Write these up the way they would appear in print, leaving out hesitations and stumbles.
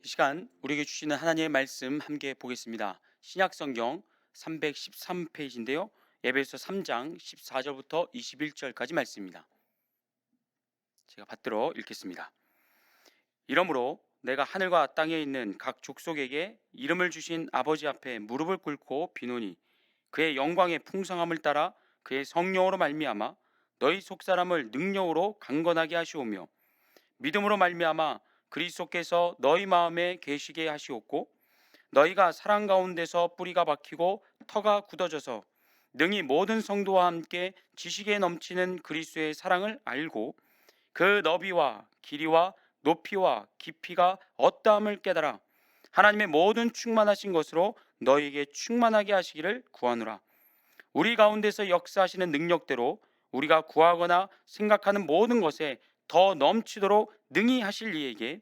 이 시간 우리에게 주시는 하나님의 말씀 함께 보겠습니다. 신약 성경 313페이지인데요. 에베소 3장 14절부터 21절까지 말씀입니다. 제가 받들어 읽겠습니다. 이러므로 내가 하늘과 땅에 있는 각 족속에게 이름을 주신 아버지 앞에 무릎을 꿇고 비노니 그의 영광의 풍성함을 따라 그의 성령으로 말미암아 너희 속사람을 능력으로 강건하게 하시오며 믿음으로 말미암아 그리스도께서 너희 마음에 계시게 하시옵고 너희가 사랑 가운데서 뿌리가 박히고 터가 굳어져서 능히 모든 성도와 함께 지식에 넘치는 그리스도의 사랑을 알고 그 너비와 길이와 높이와 깊이가 어떠함을 깨달아 하나님의 모든 충만하신 것으로 너희에게 충만하게 하시기를 구하노라. 우리 가운데서 역사하시는 능력대로 우리가 구하거나 생각하는 모든 것에 더 넘치도록 능히 하실 이에게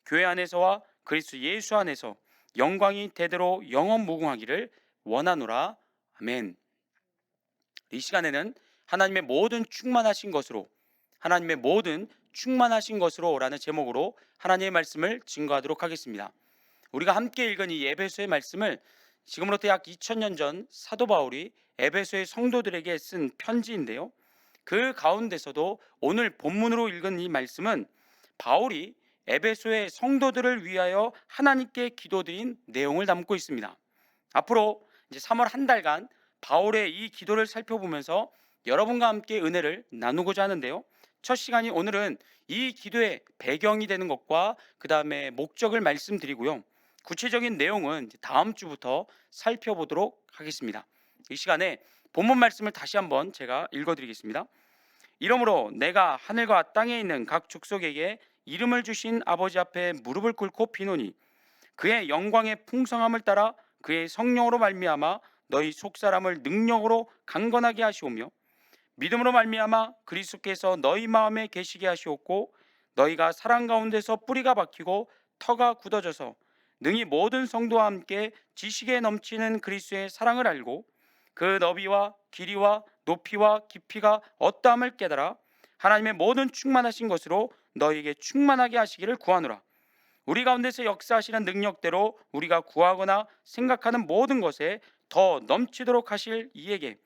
교회 안에서와 그리스도 예수 안에서 영광이 대대로 영원무궁하기를 원하노라. 아멘. 이 시간에는 하나님의 모든 충만하신 것으로 하나님의 모든 충만하신 것으로라는 제목으로 하나님의 말씀을 증거하도록 하겠습니다. 우리가 함께 읽은 이 에베소의 말씀을 지금으로부터 약 2000년 전 사도 바울이 에베소의 성도들에게 쓴 편지인데요. 그 가운데서도 오늘 본문으로 읽은 이 말씀은 바울이 에베소의 성도들을 위하여 하나님께 기도드린 내용을 담고 있습니다. 앞으로 이제 3월 한 달간 바울의 이 기도를 살펴보면서 여러분과 함께 은혜를 나누고자 하는데요. 첫 시간이 오늘은 이 기도의 배경이 되는 것과 그 다음에 목적을 말씀드리고요. 구체적인 내용은 다음 주부터 살펴보도록 하겠습니다. 이 시간에 본문 말씀을 다시 한번 제가 읽어드리겠습니다. 이러므로 내가 하늘과 땅에 있는 각 족속에게 이름을 주신 아버지 앞에 무릎을 꿇고 비노니 그의 영광의 풍성함을 따라 그의 성령으로 말미암아 너희 속사람을 능력으로 강건하게 하시오며 믿음으로 말미암아 그리스도께서 너희 마음에 계시게 하시옵고 너희가 사랑 가운데서 뿌리가 박히고 터가 굳어져서 능히 모든 성도와 함께 지식에 넘치는 그리스도의 사랑을 알고 그 너비와 길이와 높이와 깊이가 어떠함을 깨달아 하나님의 모든 충만하신 것으로 너희에게 충만하게 하시기를 구하노라. 우리 가운데서 역사하시는 능력대로 우리가 구하거나 생각하는 모든 것에 더 넘치도록 하실 이에게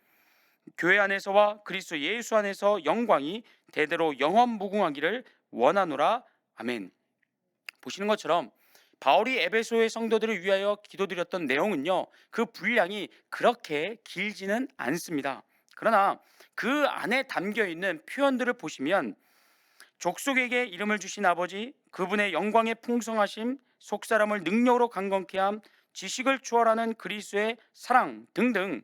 교회 안에서와 그리스도 예수 안에서 영광이 대대로 영원무궁하기를 원하노라. 아멘. 보시는 것처럼 바울이 에베소의 성도들을 위하여 기도드렸던 내용은요, 그 분량이 그렇게 길지는 않습니다. 그러나 그 안에 담겨 있는 표현들을 보시면 족속에게 이름을 주신 아버지, 그분의 영광의 풍성하심, 속사람을 능력으로 강건케 함, 지식을 초월하는 그리스도의 사랑 등등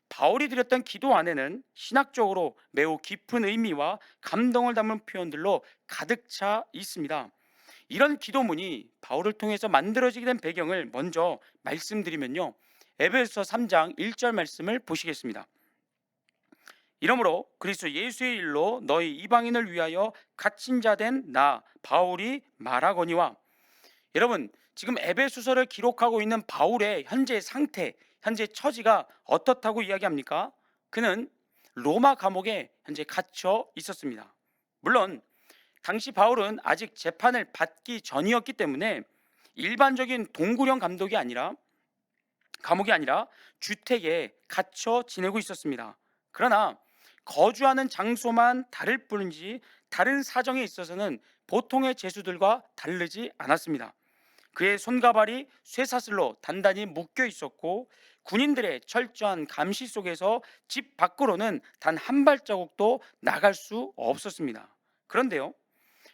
바울이 드렸던 기도 안에는 신학적으로 매우 깊은 의미와 감동을 담은 표현들로 가득 차 있습니다. 이런 기도문이 바울을 통해서 만들어지게 된 배경을 먼저 말씀드리면요. 에베소서 3장 1절 말씀을 보시겠습니다. 이러므로 그리스도 예수의 일로 너희 이방인을 위하여 갇힌 자 된 나 바울이 말하거니와. 여러분, 지금 에베소서를 기록하고 있는 바울의 현재 상태, 현재 처지가 어떻다고 이야기합니까? 그는 로마 감옥에 현재 갇혀 있었습니다. 물론 당시 바울은 아직 재판을 받기 전이었기 때문에 일반적인 동굴형 감옥이 아니라 주택에 갇혀 지내고 있었습니다. 그러나 거주하는 장소만 다를 뿐이지 다른 사정에 있어서는 보통의 죄수들과 다르지 않았습니다. 그의 손과 발이 쇠사슬로 단단히 묶여 있었고 군인들의 철저한 감시 속에서 집 밖으로는 단 한 발자국도 나갈 수 없었습니다. 그런데요,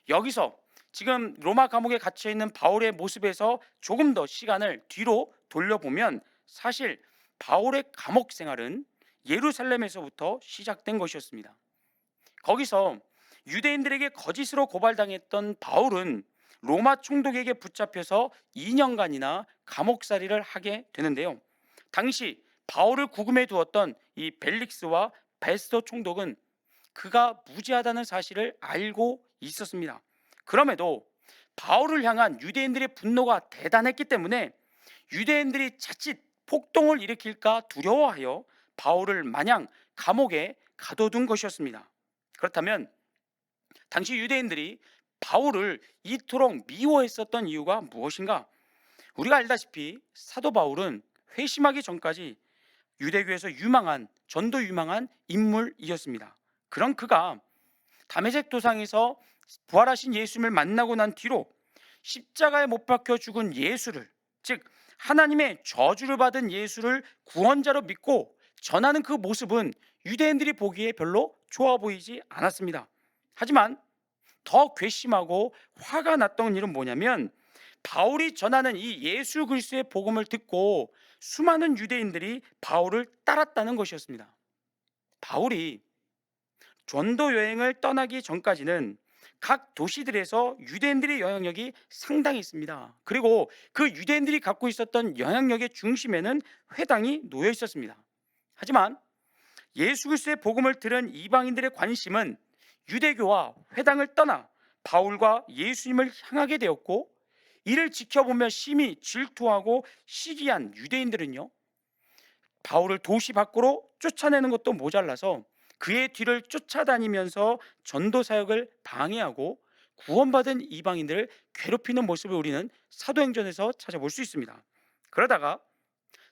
여기서 지금 로마 감옥에 갇혀 있는 바울의 모습에서 조금 더 시간을 뒤로 돌려보면 사실 바울의 감옥 생활은 예루살렘에서부터 시작된 것이었습니다. 거기서 유대인들에게 거짓으로 고발당했던 바울은 로마 총독에게 붙잡혀서 2년간이나 감옥살이를 하게 되는데요. 당시 바울을 구금해 두었던 이 벨릭스와 베스도 총독은 그가 무죄하다는 사실을 알고 있었습니다. 그럼에도 바울을 향한 유대인들의 분노가 대단했기 때문에 유대인들이 자칫 폭동을 일으킬까 두려워하여 바울을 마냥 감옥에 가둬둔 것이었습니다. 그렇다면 당시 유대인들이 바울을 이토록 미워했었던 이유가 무엇인가? 우리가 알다시피 사도 바울은 회심하기 전까지 유대교에서 전도 유망한 인물이었습니다. 그런 그가 다메섹 도상에서 부활하신 예수님을 만나고 난 뒤로 십자가에 못 박혀 죽은 예수를, 즉 하나님의 저주를 받은 예수를 구원자로 믿고 전하는 그 모습은 유대인들이 보기에 별로 좋아 보이지 않았습니다. 하지만 더 괘씸하고 화가 났던 일은 뭐냐면, 바울이 전하는 이 예수 그리스도의 복음을 듣고 수많은 유대인들이 바울을 따랐다는 것이었습니다. 바울이 전도 여행을 떠나기 전까지는 각 도시들에서 유대인들의 영향력이 상당히 있습니다. 그리고 그 유대인들이 갖고 있었던 영향력의 중심에는 회당이 놓여 있었습니다. 하지만 예수 그리스도의 복음을 들은 이방인들의 관심은 유대교와 회당을 떠나 바울과 예수님을 향하게 되었고, 이를 지켜보며 심히 질투하고 시기한 유대인들은요, 바울을 도시 밖으로 쫓아내는 것도 모자라서 그의 뒤를 쫓아다니면서 전도 사역을 방해하고 구원받은 이방인들을 괴롭히는 모습을 우리는 사도행전에서 찾아볼 수 있습니다. 그러다가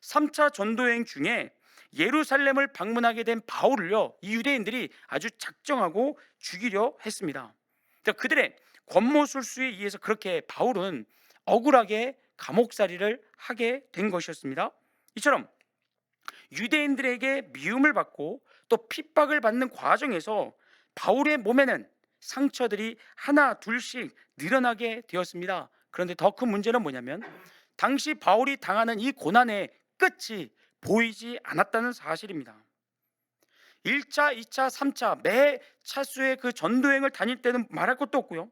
3차 전도여행 중에 예루살렘을 방문하게 된 바울을요, 이 유대인들이 아주 작정하고 죽이려 했습니다. 그러니까 그들의 권모술수에 의해서 그렇게 바울은 억울하게 감옥살이를 하게 된 것이었습니다. 이처럼 유대인들에게 미움을 받고 또 핍박을 받는 과정에서 바울의 몸에는 상처들이 하나 둘씩 늘어나게 되었습니다. 그런데 더 큰 문제는 뭐냐면, 당시 바울이 당하는 이 고난의 끝이 보이지 않았다는 사실입니다. 1차, 2차, 3차 매 차수의 그 전도행을 다닐 때는 말할 것도 없고요,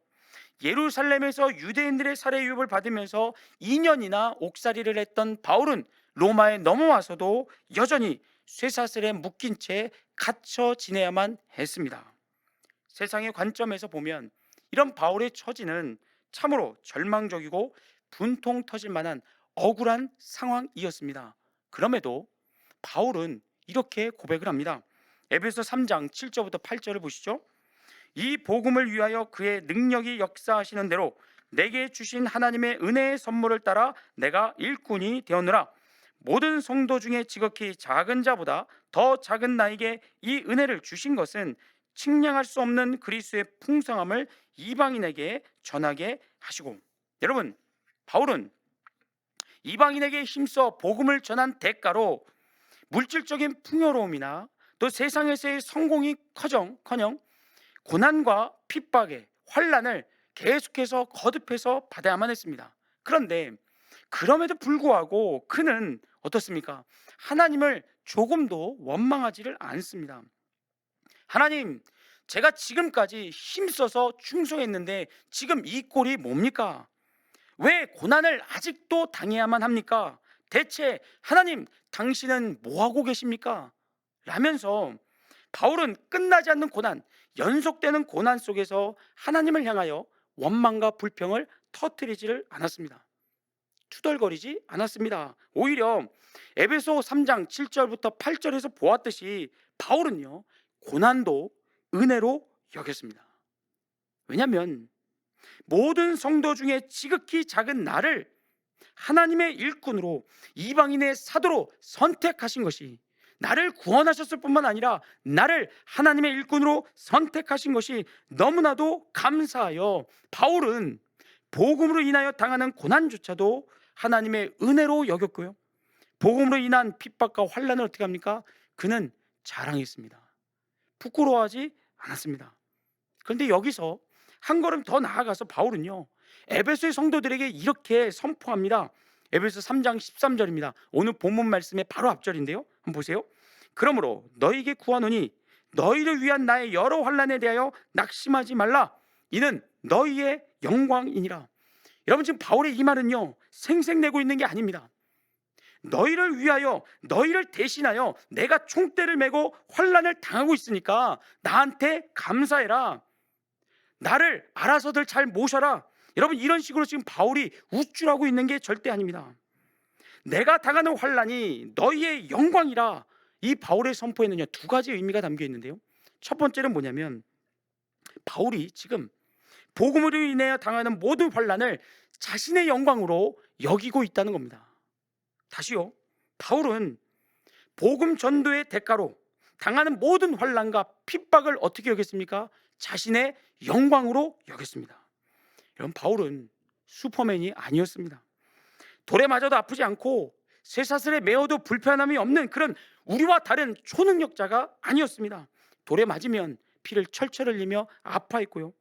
예루살렘에서 유대인들의 살해 유혹을 받으면서 2년이나 옥살이를 했던 바울은 로마에 넘어와서도 여전히 쇠사슬에 묶인 채 갇혀 지내야만 했습니다. 세상의 관점에서 보면 이런 바울의 처지는 참으로 절망적이고 분통 터질 만한 억울한 상황이었습니다. 그럼에도 바울은 이렇게 고백을 합니다. 에베소 3장 7절부터 8절을 보시죠. 이 복음을 위하여 그의 능력이 역사하시는 대로 내게 주신 하나님의 은혜의 선물을 따라 내가 일꾼이 되었노라. 모든 성도 중에 지극히 작은 자보다 더 작은 나에게 이 은혜를 주신 것은 측량할 수 없는 그리스도의 풍성함을 이방인에게 전하게 하시고. 여러분, 바울은 이방인에게 힘써 복음을 전한 대가로 물질적인 풍요로움이나 또 세상에서의 성공이 커녕 고난과 핍박의 환난을 계속해서 거듭해서 받아야만 했습니다. 그런데 그럼에도 불구하고 그는 어떻습니까? 하나님을 조금도 원망하지를 않습니다. 하나님, 제가 지금까지 힘써서 충성했는데 지금 이 꼴이 뭡니까? 왜 고난을 아직도 당해야만 합니까? 대체 하나님, 당신은 뭐하고 계십니까? 라면서 바울은 끝나지 않는 고난, 연속되는 고난 속에서 하나님을 향하여 원망과 불평을 터뜨리지를 않았습니다. 투덜거리지 않았습니다. 오히려 에베소 3장 7절부터 8절에서 보았듯이 바울은요, 고난도 은혜로 여겼습니다. 왜냐하면 모든 성도 중에 지극히 작은 나를 하나님의 일꾼으로, 이방인의 사도로 선택하신 것이, 나를 구원하셨을 뿐만 아니라 나를 하나님의 일꾼으로 선택하신 것이 너무나도 감사하여 바울은 복음으로 인하여 당하는 고난조차도 하나님의 은혜로 여겼고요, 복음으로 인한 핍박과 환난을 어떻게 합니까? 그는 자랑했습니다. 부끄러워하지 않았습니다. 그런데 여기서 한 걸음 더 나아가서 바울은요, 에베소의 성도들에게 이렇게 선포합니다. 에베소 3장 13절입니다. 오늘 본문 말씀의 바로 앞절인데요, 한번 보세요. 그러므로 너희에게 구하노니 너희를 위한 나의 여러 환난에 대하여 낙심하지 말라. 이는 너희의 영광이니라. 여러분, 지금 바울의 이 말은요, 생색내고 있는 게 아닙니다. 너희를 위하여, 너희를 대신하여 내가 총대를 메고 환난을 당하고 있으니까 나한테 감사해라. 나를 알아서들 잘 모셔라. 여러분, 이런 식으로 지금 바울이 우쭐하고 있는 게 절대 아닙니다. 내가 당하는 환난이 너희의 영광이라. 이 바울의 선포에는요, 두 가지 의미가 담겨 있는데요, 첫 번째는 뭐냐면 바울이 지금 복음으로 인해 당하는 모든 환난을 자신의 영광으로 여기고 있다는 겁니다. 다시요. 바울은 복음 전도의 대가로 당하는 모든 환난과 핍박을 어떻게 여겼습니까? 자신의 영광으로 여겼습니다. 여러분, 바울은 슈퍼맨이 아니었습니다. 돌에 맞아도 아프지 않고 쇠사슬에 매어도 불편함이 없는 그런 우리와 다른 초능력자가 아니었습니다. 돌에 맞으면 피를 철철 흘리며 아파했고요.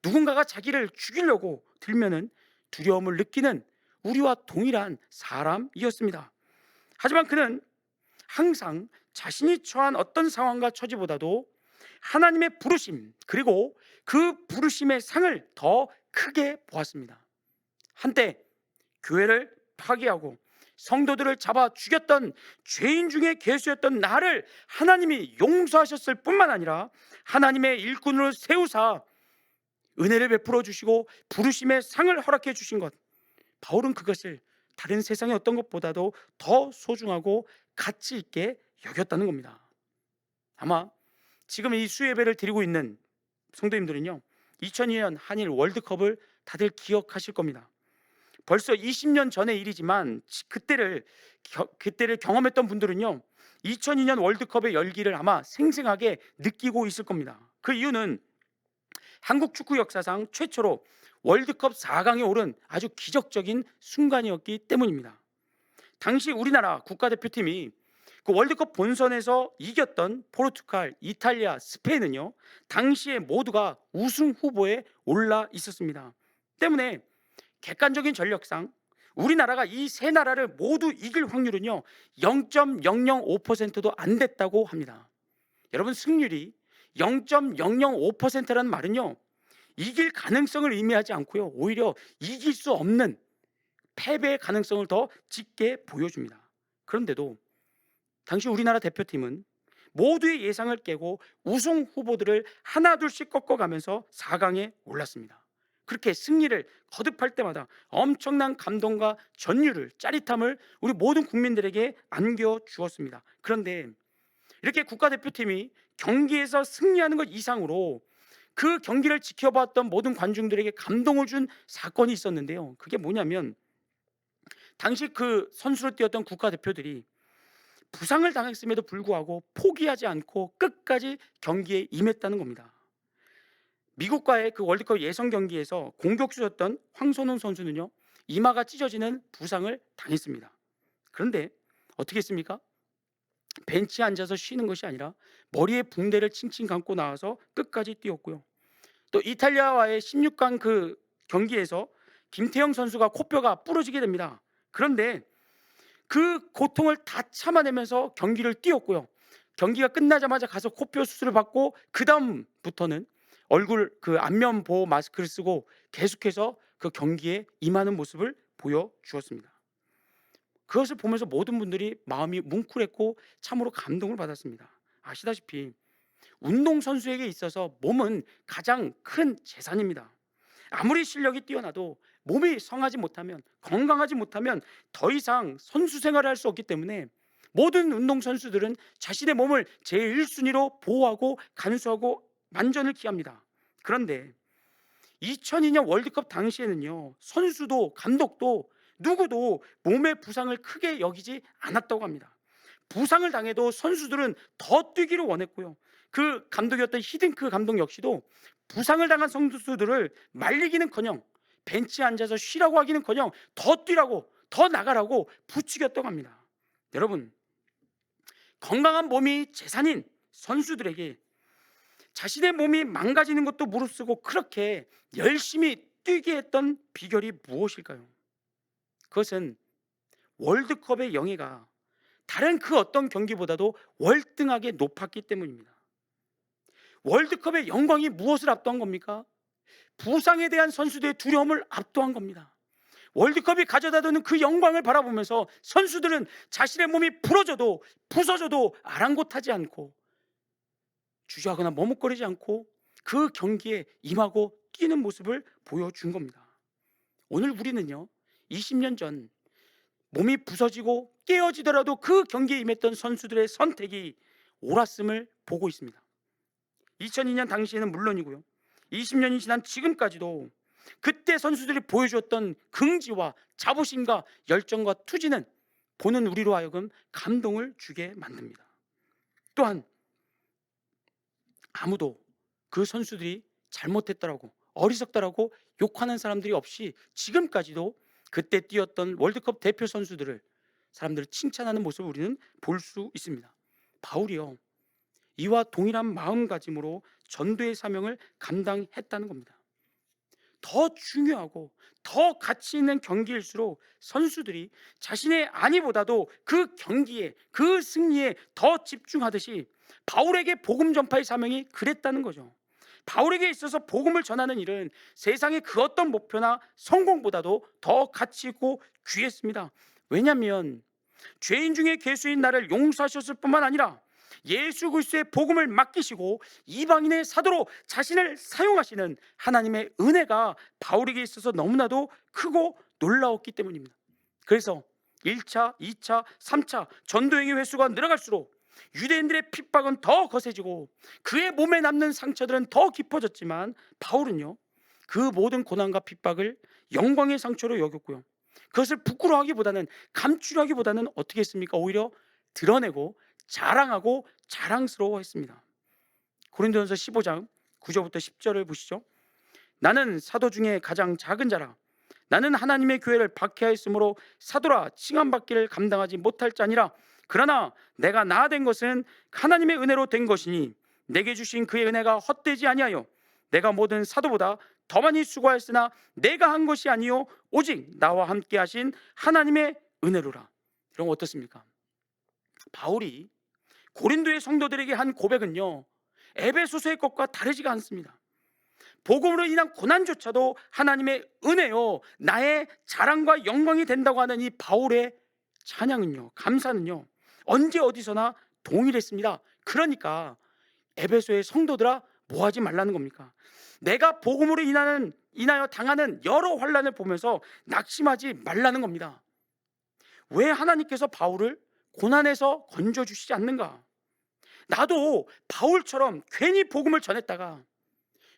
누군가가 자기를 죽이려고 들면은 두려움을 느끼는 우리와 동일한 사람이었습니다. 하지만 그는 항상 자신이 처한 어떤 상황과 처지보다도 하나님의 부르심, 그리고 그 부르심의 상을 더 크게 보았습니다. 한때 교회를 파괴하고 성도들을 잡아 죽였던 죄인 중에 괴수였던 나를 하나님이 용서하셨을 뿐만 아니라 하나님의 일꾼으로 세우사 은혜를 베풀어 주시고 부르심의 상을 허락해 주신 것, 바울은 그것을 다른 세상의 어떤 것보다도 더 소중하고 가치 있게 여겼다는 겁니다. 아마 지금 이 수예배를 드리고 있는 성도님들은요, 2002년 한일 월드컵을 다들 기억하실 겁니다. 벌써 20년 전의 일이지만 그때를 경험했던 분들은요, 2002년 월드컵의 열기를 아마 생생하게 느끼고 있을 겁니다. 그 이유는 한국 축구 역사상 최초로 월드컵 4강에 오른 아주 기적적인 순간이었기 때문입니다. 당시 우리나라 국가대표팀이 그 월드컵 본선에서 이겼던 포르투갈, 이탈리아, 스페인은요, 당시에 모두가 우승 후보에 올라 있었습니다. 때문에 객관적인 전력상 우리나라가 이 세 나라를 모두 이길 확률은요 0.005%도 안 됐다고 합니다. 여러분, 승률이 0.005%라는 말은요 이길 가능성을 의미하지 않고요, 오히려 이길 수 없는 패배의 가능성을 더 짙게 보여줍니다. 그런데도 당시 우리나라 대표팀은 모두의 예상을 깨고 우승 후보들을 하나둘씩 꺾어가면서 4강에 올랐습니다. 그렇게 승리를 거듭할 때마다 엄청난 감동과 전율을, 짜릿함을 우리 모든 국민들에게 안겨주었습니다. 그런데 이렇게 국가대표팀이 경기에서 승리하는 것 이상으로 그 경기를 지켜봤던 모든 관중들에게 감동을 준 사건이 있었는데요, 그게 뭐냐면 당시 그 선수로 뛰었던 국가대표들이 부상을 당했음에도 불구하고 포기하지 않고 끝까지 경기에 임했다는 겁니다. 미국과의 그 월드컵 예선 경기에서 공격수였던 황선홍 선수는요 이마가 찢어지는 부상을 당했습니다. 그런데 어떻게 했습니까? 벤치에 앉아서 쉬는 것이 아니라 머리에 붕대를 칭칭 감고 나와서 끝까지 뛰었고요. 또 이탈리아와의 16강 그 경기에서 김태형 선수가 코뼈가 부러지게 됩니다. 그런데 그 고통을 다 참아내면서 경기를 뛰었고요. 경기가 끝나자마자 가서 코뼈 수술을 받고 그 다음부터는 얼굴 그 안면 보호 마스크를 쓰고 계속해서 그 경기에 임하는 모습을 보여주었습니다. 그것을 보면서 모든 분들이 마음이 뭉클했고 참으로 감동을 받았습니다. 아시다시피 운동선수에게 있어서 몸은 가장 큰 재산입니다. 아무리 실력이 뛰어나도 몸이 성하지 못하면, 건강하지 못하면 더 이상 선수 생활을 할 수 없기 때문에 모든 운동선수들은 자신의 몸을 제1순위로 보호하고 간수하고 만전을 기합니다. 그런데 2002년 월드컵 당시에는요 선수도 감독도 누구도 몸의 부상을 크게 여기지 않았다고 합니다. 부상을 당해도 선수들은 더 뛰기를 원했고요, 그 감독이었던 히딩크 감독 역시도 부상을 당한 선수들을 말리기는커녕 벤치에 앉아서 쉬라고 하기는커녕 더 뛰라고, 더 나가라고 부추겼다고 합니다. 여러분, 건강한 몸이 재산인 선수들에게 자신의 몸이 망가지는 것도 무릅쓰고 그렇게 열심히 뛰게 했던 비결이 무엇일까요? 그것은 월드컵의 영예가 다른 그 어떤 경기보다도 월등하게 높았기 때문입니다. 월드컵의 영광이 무엇을 압도한 겁니까? 부상에 대한 선수들의 두려움을 압도한 겁니다. 월드컵이 가져다 주는 그 영광을 바라보면서 선수들은 자신의 몸이 부러져도 부서져도 아랑곳하지 않고 주저하거나 머뭇거리지 않고 그 경기에 임하고 뛰는 모습을 보여준 겁니다. 오늘 우리는요 20년 전 몸이 부서지고 깨어지더라도 그 경기에 임했던 선수들의 선택이 옳았음을 보고 있습니다. 2002년 당시에는 물론이고요, 20년이 지난 지금까지도 그때 선수들이 보여주었던 긍지와 자부심과 열정과 투지는 보는 우리로 하여금 감동을 주게 만듭니다. 또한 아무도 그 선수들이 잘못했다라고 어리석다라고 욕하는 사람들이 없이 지금까지도 그때 뛰었던 월드컵 대표 선수들을 사람들을 칭찬하는 모습을 우리는 볼 수 있습니다. 바울이요, 이와 동일한 마음가짐으로 전도의 사명을 감당했다는 겁니다. 더 중요하고 더 가치 있는 경기일수록 선수들이 자신의 안위보다도 그 경기에, 그 승리에 더 집중하듯이 바울에게 복음 전파의 사명이 그랬다는 거죠. 바울에게 있어서 복음을 전하는 일은 세상의 그 어떤 목표나 성공보다도 더 가치 있고 귀했습니다. 왜냐하면 죄인 중에 괴수인 나를 용서하셨을 뿐만 아니라 예수 그리스도의 복음을 맡기시고 이방인의 사도로 자신을 사용하시는 하나님의 은혜가 바울에게 있어서 너무나도 크고 놀라웠기 때문입니다. 그래서 1차, 2차, 3차 전도행의 횟수가 늘어갈수록 유대인들의 핍박은 더 거세지고 그의 몸에 남는 상처들은 더 깊어졌지만 바울은요, 그 모든 고난과 핍박을 영광의 상처로 여겼고요, 그것을 부끄러워하기보다는, 감추려하기보다는 어떻게 했습니까? 오히려 드러내고 자랑하고 자랑스러워했습니다. 고린도전서 15장 9절부터 10절을 보시죠. 나는 사도 중에 가장 작은 자라. 나는 하나님의 교회를 박해하였으므로 사도라 칭함받기를 감당하지 못할 자니라. 그러나 내가 나 된 것은 하나님의 은혜로 된 것이니 내게 주신 그의 은혜가 헛되지 아니하여 내가 모든 사도보다 더 많이 수고하였으나 내가 한 것이 아니요 오직 나와 함께 하신 하나님의 은혜로라. 그럼 어떻습니까? 바울이 고린도의 성도들에게 한 고백은요, 에베소서의 것과 다르지가 않습니다. 복음으로 인한 고난조차도 하나님의 은혜요, 나의 자랑과 영광이 된다고 하는 이 바울의 찬양은요, 감사는요, 언제 어디서나 동일했습니다. 그러니까 에베소의 성도들아, 뭐하지 말라는 겁니까? 내가 복음으로 인하여 당하는 여러 환난을 보면서 낙심하지 말라는 겁니다. 왜 하나님께서 바울을 고난에서 건져주시지 않는가? 나도 바울처럼 괜히 복음을 전했다가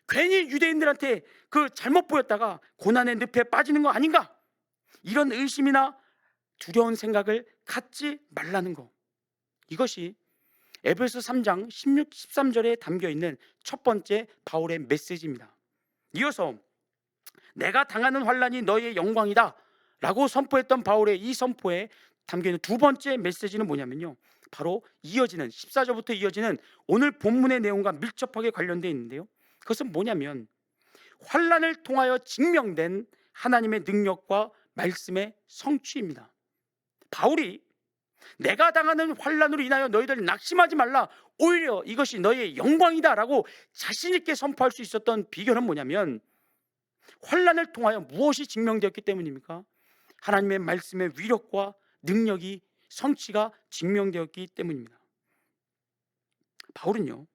괜히 유대인들한테 그 잘못 보였다가 고난의 늪에 빠지는 거 아닌가? 이런 의심이나 두려운 생각을 갖지 말라는 거. 이것이 에베소 3장 16, 13절에 담겨있는 첫 번째 바울의 메시지입니다. 이어서 내가 당하는 환난이 너희의 영광이다 라고 선포했던 바울의 이 선포에 담겨있는 두 번째 메시지는 뭐냐면요, 바로 이어지는 14절부터 이어지는 오늘 본문의 내용과 밀접하게 관련되어 있는데요, 그것은 뭐냐면 환난을 통하여 증명된 하나님의 능력과 말씀의 성취입니다. 바울이 내가 당하는 환난으로 인하여 너희들 낙심하지 말라, 오히려 이것이 너희의 영광이다 라고 자신 있게 선포할 수 있었던 비결은 뭐냐면 환난을 통하여 무엇이 증명되었기 때문입니까? 하나님의 말씀의 위력과 능력이, 성취가 증명되었기 때문입니다. 바울은요,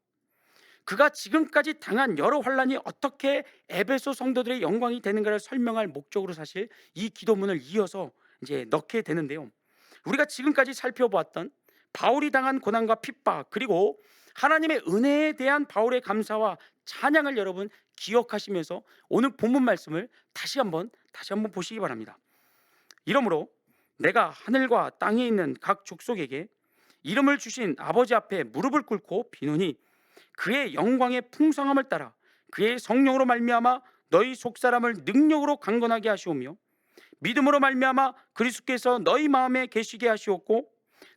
그가 지금까지 당한 여러 환난이 어떻게 에베소 성도들의 영광이 되는가를 설명할 목적으로 사실 이 기도문을 이어서 이제 넣게 되는데요, 우리가 지금까지 살펴보았던 바울이 당한 고난과 핍박, 그리고 하나님의 은혜에 대한 바울의 감사와 찬양을 여러분 기억하시면서 오늘 본문 말씀을 다시 한번 보시기 바랍니다. 이러므로 내가 하늘과 땅에 있는 각 족속에게 이름을 주신 아버지 앞에 무릎을 꿇고 비노니 그의 영광의 풍성함을 따라 그의 성령으로 말미암아 너희 속사람을 능력으로 강건하게 하시오며 믿음으로 말미암아 그리스도께서 너희 마음에 계시게 하시옵고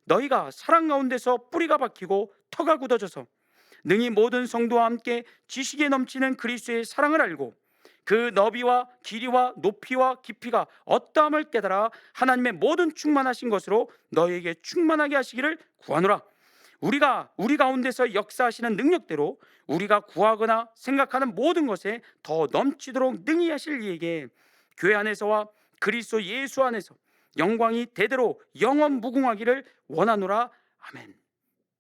너희가 사랑 가운데서 뿌리가 박히고 터가 굳어져서 능히 모든 성도와 함께 지식에 넘치는 그리스도의 사랑을 알고 그 너비와 길이와 높이와 깊이가 어떠함을 깨달아 하나님의 모든 충만하신 것으로 너희에게 충만하게 하시기를 구하노라. 우리 가운데서 역사하시는 능력대로 우리가 구하거나 생각하는 모든 것에 더 넘치도록 능히 하실 이에게 교회 안에서와 그리스도 예수 안에서 영광이 대대로 영원 무궁하기를 원하노라. 아멘.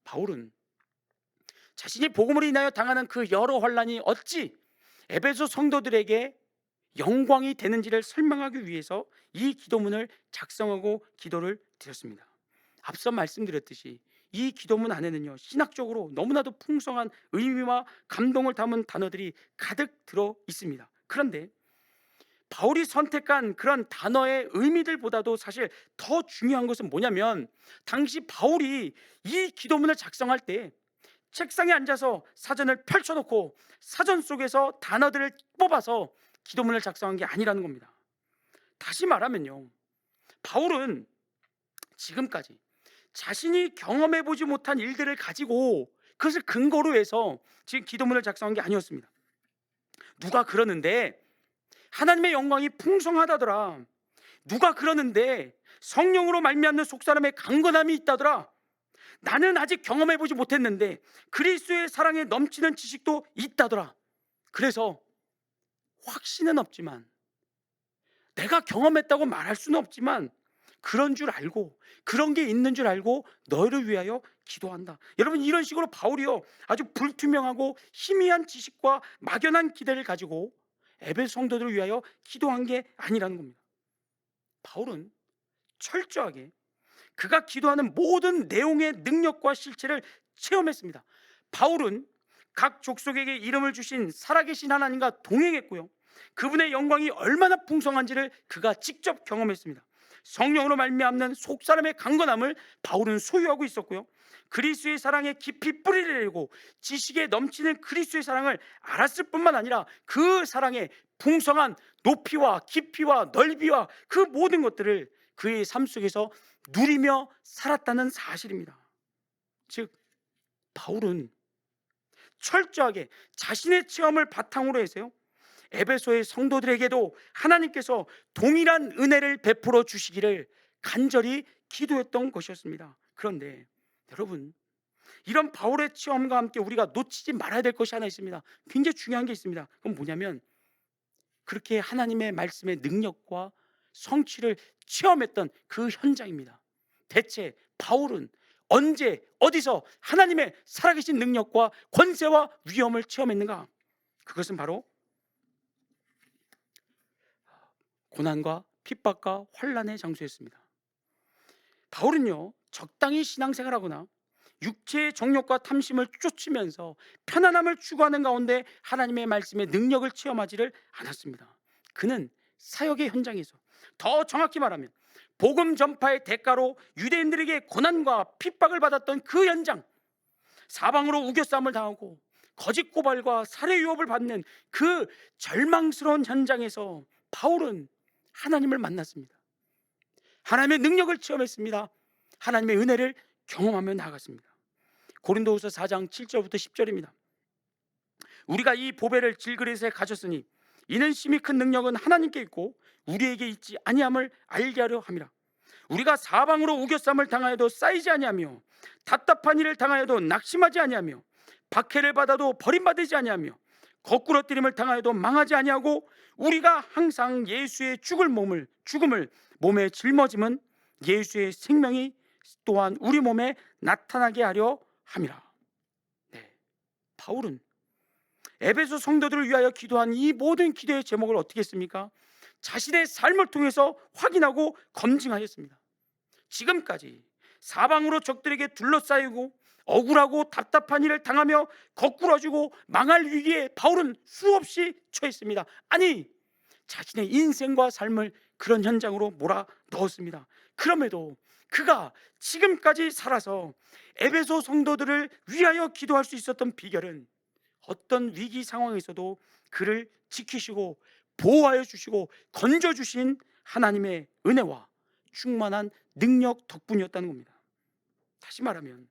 바울은 자신이 복음으로 인하여 당하는 그 여러 환난이 어찌 에베소 성도들에게 영광이 되는지를 설명하기 위해서 이 기도문을 작성하고 기도를 드렸습니다. 앞서 말씀드렸듯이 이 기도문 안에는요, 신학적으로 너무나도 풍성한 의미와 감동을 담은 단어들이 가득 들어 있습니다. 그런데 바울이 선택한 그런 단어의 의미들보다도 사실 더 중요한 것은 뭐냐면, 당시 바울이 이 기도문을 작성할 때 책상에 앉아서 사전을 펼쳐놓고 사전 속에서 단어들을 뽑아서 기도문을 작성한 게 아니라는 겁니다. 다시 말하면요, 바울은 지금까지 자신이 경험해 보지 못한 일들을 가지고 그것을 근거로 해서 지금 기도문을 작성한 게 아니었습니다. 누가 그러는데 하나님의 영광이 풍성하다더라, 누가 그러는데 성령으로 말미암는 속사람의 강건함이 있다더라, 나는 아직 경험해 보지 못했는데 그리스도의 사랑에 넘치는 지식도 있다더라. 그래서 확신은 없지만, 내가 경험했다고 말할 수는 없지만, 그런 줄 알고, 그런 게 있는 줄 알고 너희를 위하여 기도한다. 여러분, 이런 식으로 바울이요, 아주 불투명하고 희미한 지식과 막연한 기대를 가지고 에베소 성도들을 위하여 기도한 게 아니라는 겁니다. 바울은 철저하게 그가 기도하는 모든 내용의 능력과 실체를 체험했습니다. 바울은 각 족속에게 이름을 주신 살아계신 하나님과 동행했고요, 그분의 영광이 얼마나 풍성한지를 그가 직접 경험했습니다. 성령으로 말미암는 속사람의 강건함을 바울은 소유하고 있었고요, 그리스도의 사랑에 깊이 뿌리를 내리고 지식에 넘치는 그리스도의 사랑을 알았을 뿐만 아니라 그 사랑의 풍성한 높이와 깊이와 넓이와 그 모든 것들을 그의 삶 속에서 누리며 살았다는 사실입니다. 즉, 바울은 철저하게 자신의 체험을 바탕으로 해서요, 에베소의 성도들에게도 하나님께서 동일한 은혜를 베풀어 주시기를 간절히 기도했던 것이었습니다. 그런데 여러분, 이런 바울의 체험과 함께 우리가 놓치지 말아야 될 것이 하나 있습니다. 굉장히 중요한 게 있습니다. 그건 뭐냐면, 그렇게 하나님의 말씀의 능력과 성취를 체험했던 그 현장입니다. 대체 바울은 언제 어디서 하나님의 살아계신 능력과 권세와 위엄을 체험했는가? 그것은 바로 고난과 핍박과 환난의 장소였습니다. 바울은요, 적당히 신앙생활하거나 육체의 정욕과 탐심을 쫓으면서 편안함을 추구하는 가운데 하나님의 말씀의 능력을 체험하지를 않았습니다. 그는 사역의 현장에서, 더 정확히 말하면 복음 전파의 대가로 유대인들에게 고난과 핍박을 받았던 그 현장, 사방으로 우겨싸움을 당하고 거짓 고발과 살해 유업을 받는 그 절망스러운 현장에서 바울은 하나님을 만났습니다. 하나님의 능력을 체험했습니다. 하나님의 은혜를 경험하며 나아갔습니다. 고린도후서 4장 7절부터 10절입니다. 우리가 이 보배를 질그릇에 가졌으니 이는 심히 큰 능력은 하나님께 있고 우리에게 있지 아니함을 알게 하려 함이라. 우리가 사방으로 우겨쌈을 당하여도 쌓이지 아니하며 답답한 일을 당하여도 낙심하지 아니하며 박해를 받아도 버림받지 아니하며 거꾸러뜨림을 당하여도 망하지 아니하고 우리가 항상 예수의 죽음을 몸에 짊어짐은 예수의 생명이 또한 우리 몸에 나타나게 하려 함이라. 네, 바울은 에베소 성도들을 위하여 기도한 이 모든 기도의 제목을 어떻게 했습니까? 자신의 삶을 통해서 확인하고 검증하였습니다. 지금까지 사방으로 적들에게 둘러싸이고 억울하고 답답한 일을 당하며 거꾸러지고 망할 위기에 바울은 수없이 처했습니다. 아니, 자신의 인생과 삶을 그런 현장으로 몰아 넣었습니다. 그럼에도 그가 지금까지 살아서 에베소 성도들을 위하여 기도할 수 있었던 비결은 어떤 위기 상황에서도 그를 지키시고 보호하여 주시고 건져 주신 하나님의 은혜와 충만한 능력 덕분이었다는 겁니다. 다시 말하면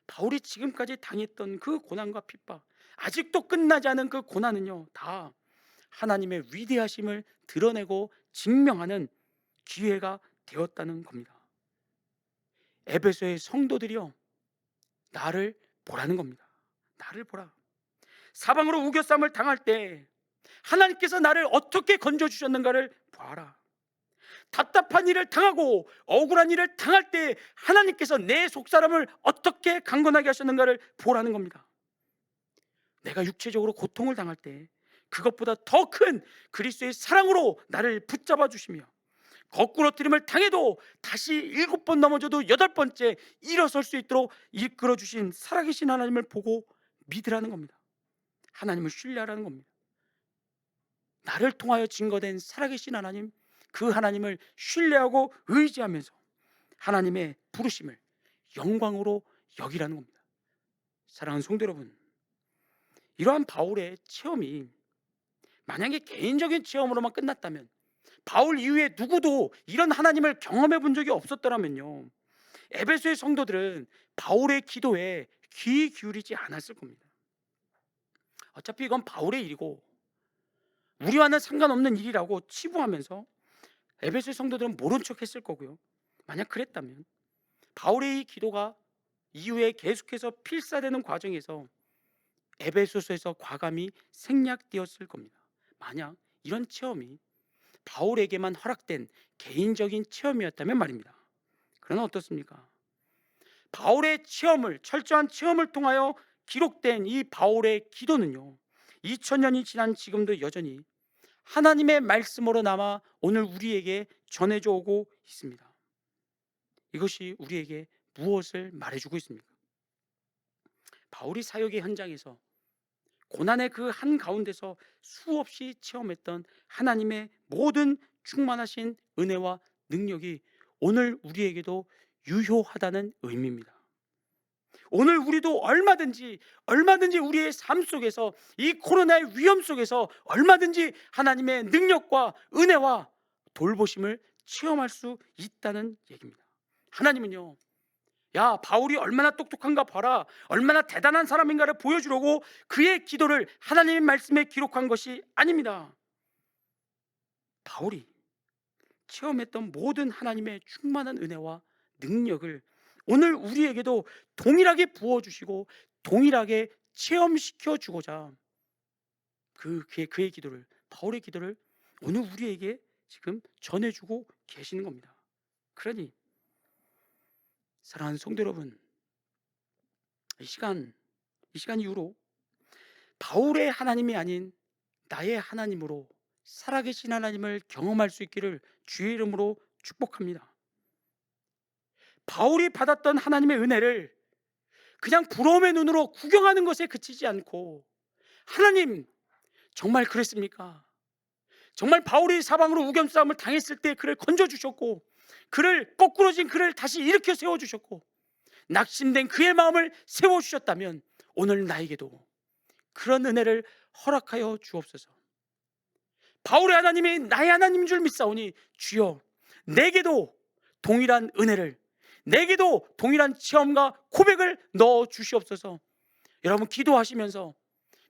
바울이 지금까지 당했던 그 고난과 핍박, 아직도 끝나지 않은 그 고난은요, 다 하나님의 위대하심을 드러내고 증명하는 기회가 되었다는 겁니다. 에베소의 성도들이요, 나를 보라는 겁니다. 나를 보라. 사방으로 우겨쌈을 당할 때 하나님께서 나를 어떻게 건져주셨는가를 보아라. 답답한 일을 당하고 억울한 일을 당할 때 하나님께서 내 속사람을 어떻게 강건하게 하셨는가를 보라는 겁니다. 내가 육체적으로 고통을 당할 때 그것보다 더 큰 그리스도의 사랑으로 나를 붙잡아 주시며 거꾸러뜨림을 당해도 다시 7번 넘어져도 8번째 일어설 수 있도록 이끌어 주신 살아계신 하나님을 보고 믿으라는 겁니다. 하나님을 신뢰하라는 겁니다. 나를 통하여 증거된 살아계신 하나님, 그 하나님을 신뢰하고 의지하면서 하나님의 부르심을 영광으로 여기라는 겁니다. 사랑하는 성도 여러분, 이러한 바울의 체험이 만약에 개인적인 체험으로만 끝났다면, 바울 이후에 누구도 이런 하나님을 경험해 본 적이 없었더라면요, 에베소의 성도들은 바울의 기도에 귀 기울이지 않았을 겁니다. 어차피 이건 바울의 일이고 우리와는 상관없는 일이라고 치부하면서 에베소의 성도들은 모른 척 했을 거고요. 만약 그랬다면 바울의 이 기도가 이후에 계속해서 필사되는 과정에서 에베소서에서 과감히 생략되었을 겁니다. 만약 이런 체험이 바울에게만 허락된 개인적인 체험이었다면 말입니다. 그러나 어떻습니까? 바울의 체험을, 철저한 체험을 통하여 기록된 이 바울의 기도는요, 2000년이 지난 지금도 여전히 하나님의 말씀으로 남아 오늘 우리에게 전해져 오고 있습니다. 이것이 우리에게 무엇을 말해주고 있습니까? 바울이 사역의 현장에서 고난의 그 한가운데서 수없이 체험했던 하나님의 모든 충만하신 은혜와 능력이 오늘 우리에게도 유효하다는 의미입니다. 오늘 우리도 얼마든지 우리의 삶 속에서, 이 코로나의 위험 속에서 얼마든지 하나님의 능력과 은혜와 돌보심을 체험할 수 있다는 얘기입니다. 하나님은요, 야, 바울이 얼마나 똑똑한가 봐라, 얼마나 대단한 사람인가를 보여주려고 그의 기도를 하나님의 말씀에 기록한 것이 아닙니다. 바울이 체험했던 모든 하나님의 충만한 은혜와 능력을 오늘 우리에게도 동일하게 부어주시고 동일하게 체험시켜 주고자 그의 기도를, 바울의 기도를 오늘 우리에게 지금 전해주고 계시는 겁니다. 그러니 사랑하는 성도 여러분, 이 시간 이후로 바울의 하나님이 아닌 나의 하나님으로 살아계신 하나님을 경험할 수 있기를 주의 이름으로 축복합니다. 바울이 받았던 하나님의 은혜를 그냥 부러움의 눈으로 구경하는 것에 그치지 않고, 하나님 정말 그랬습니까? 정말 바울이 사방으로 우겨싸움을 당했을 때 그를 건져주셨고, 그를 거꾸러진 그를 다시 일으켜 세워주셨고, 낙심된 그의 마음을 세워주셨다면 오늘 나에게도 그런 은혜를 허락하여 주옵소서. 바울의 하나님이 나의 하나님인 줄 믿사오니 주여, 내게도 동일한 은혜를, 내게도 동일한 체험과 고백을 넣어 주시옵소서. 여러분 기도하시면서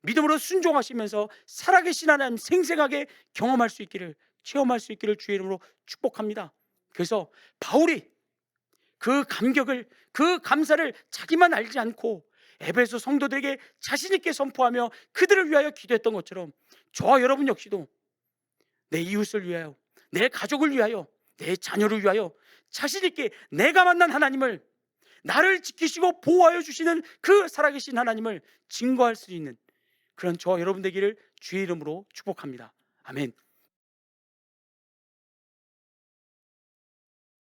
믿음으로 순종하시면서 살아계신 하나님 생생하게 경험할 수 있기를, 체험할 수 있기를 주의 이름으로 축복합니다. 그래서 바울이 그 감격을, 그 감사를 자기만 알지 않고 에베소 성도들에게 자신 있게 선포하며 그들을 위하여 기도했던 것처럼 저와 여러분 역시도 내 이웃을 위하여, 내 가족을 위하여, 내 자녀를 위하여 자신 있게 내가 만난 하나님을, 나를 지키시고 보호하여 주시는 그 살아계신 하나님을 증거할 수 있는 그런 저와 여러분 되기를 주의 이름으로 축복합니다. 아멘.